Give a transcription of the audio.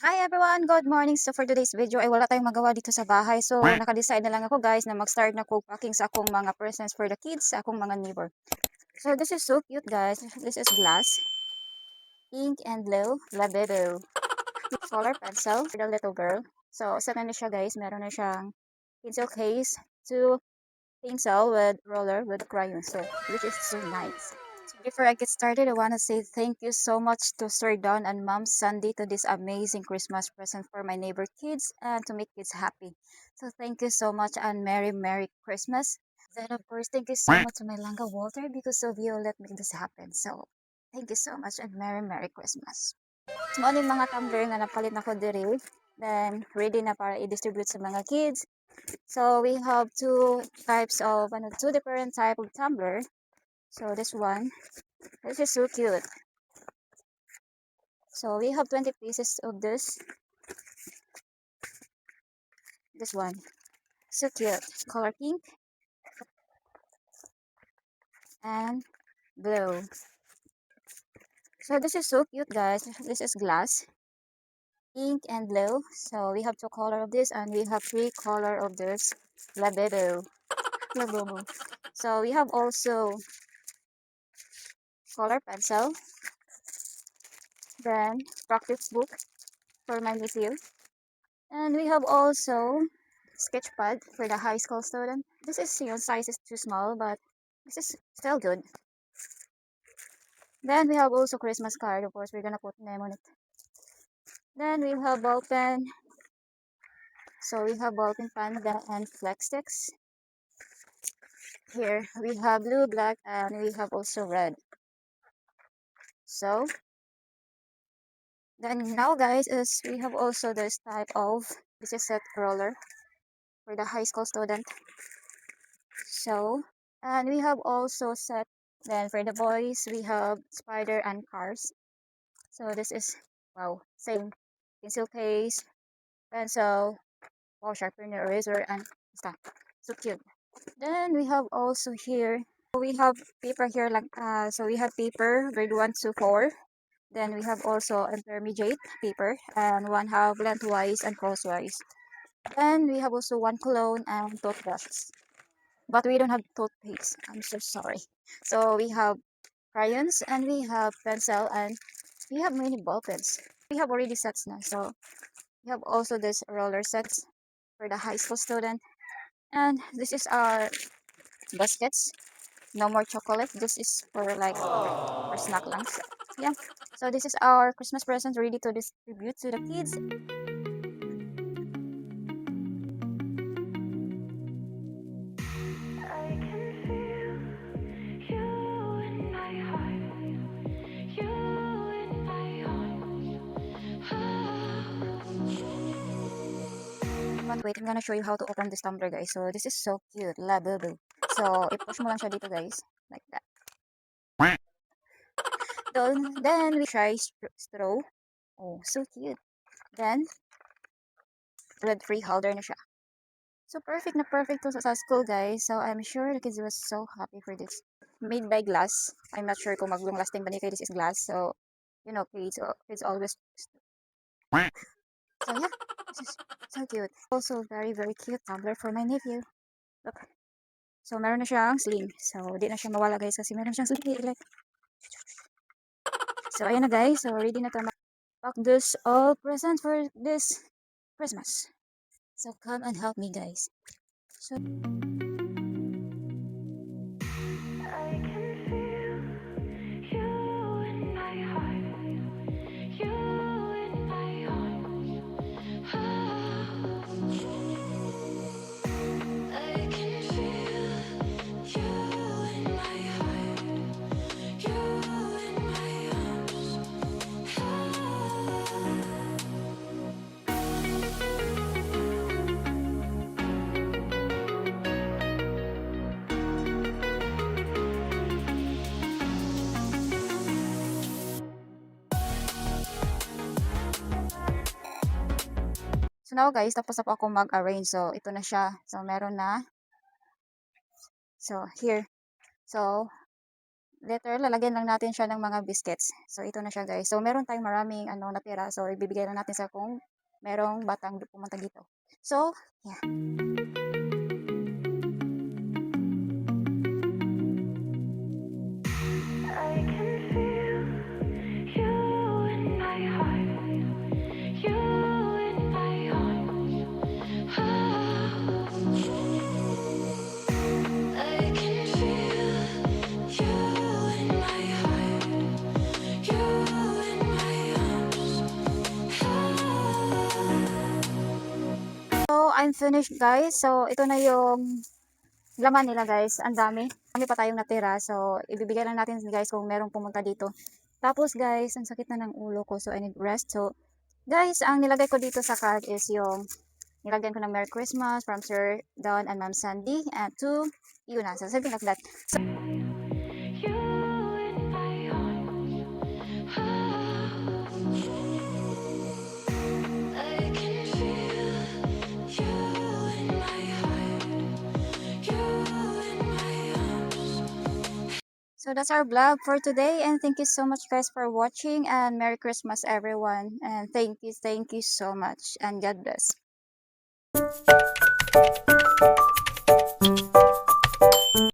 Hi everyone! Good morning! So for today's video ay wala tayong magawa dito sa bahay. So naka-decide na lang ako guys na mag-start na ko packing sa akong mga presents for the kids sa akong mga neighbor. So this is so cute guys. This is glass, pink and blue, labebo. Color pencil for the little girl. So set na siya guys. Meron na siyang pencil case, two pencil with roller with crayon. So which is so nice. So before I get started, I want to say thank you so much to Sir Don and Mom Sandy to this amazing Christmas present for my neighbor kids and to make kids happy. So thank you so much and Merry Christmas. Then of course, thank you so much to my Langga Walter because of you let make this happen. So thank you so much and Merry Christmas. So ano yung mga tumbler nga napalit na ko diri. Then ready na para i-distribute sa mga kids. So we have two different type of tumbler. So this is so cute. So we have 20 pieces of this one. So cute. Color pink and blue. So this is so cute guys. This is glass, pink and blue. So we have two color of this and we have three color of this. Labubu. Labubu. So we have also color pencil. Then practice book for my nephew. And we have also sketch pad for the high school student. This is, size is too small, but this is still good. Then we have also Christmas card. Of course, we're gonna put name on it. Then we have ball pen. So we have ball pen, panda, and flex sticks. Here we have blue, black, and we have also red. So then now, guys, is we have also this is set roller for the high school student. So and we have also set then for the boys we have spider and cars. So this is wow, same pencil case, pencil, wow, sharpener, eraser, and stuff. So cute. Then we have also here, we have paper here like so we have paper grade 1 to 4. Then we have also intermediate paper and one have lengthwise and crosswise. Then we have also one cologne and toothbrushes. But we don't have toothpaste. I'm so sorry. So we have crayons and we have pencil and we have many ball pens. We have already sets now. So we have also this roller sets for the high school student. And this is our baskets. No more chocolate. This is for like for snack lunch. Yeah. So this is our Christmas present ready to distribute to the kids. I can feel you in my heart, you in my arms. But wait, I'm gonna show you how to open this tumbler, guys. So this is so cute. Labubu. So i-push mo lang siya dito, guys. Like that. Then we try straw. Oh, so cute. Then with free holder na siya. So perfect to sa school, guys. So I'm sure the kids were so happy for this. Made by glass. I'm not sure kung long lasting ba nito. This is glass. So kids always. So yeah, this is so cute. Also very cute tumbler for my nephew. Look. So meron na siyang sling. So di na siya mawala, guys, kasi meron siyang sling. Like. So ayan na, guys. So ready na to pack this all present for this Christmas. So come and help me, guys. So I can feel you in my heart, you in my arms. I can feel you in my heart, you in my So now, guys, tapos na po ako mag-arrange. So ito na siya. So meron na. So here. So later lalagyan lang natin siya ng mga biscuits. So ito na siya guys. So meron tayong maraming natira. So ibibigay lang natin sa kung merong batang pumunta dito. So, yeah. I can feel you in my heart. You in my arms. I can feel you in my heart. You in my arms. So, I'm finished guys. So, ito na yung laman nila guys. Ang dami. Dami pa tayong natira. So, ibibigay lang natin guys kung merong pumunta dito. Tapos guys, ang sakit na ng ulo ko. So, I need rest. So, guys, ang nilagay ko dito sa card is yung nilagyan ko ng Merry Christmas from Sir Don and Ma'am Sandy and to Yuna. So, something like that. So, You in my arms. I can feel you in my heart. You in my arms. so that's our vlog for today. And thank you so much guys for watching. And Merry Christmas everyone. And thank you so much. And God bless.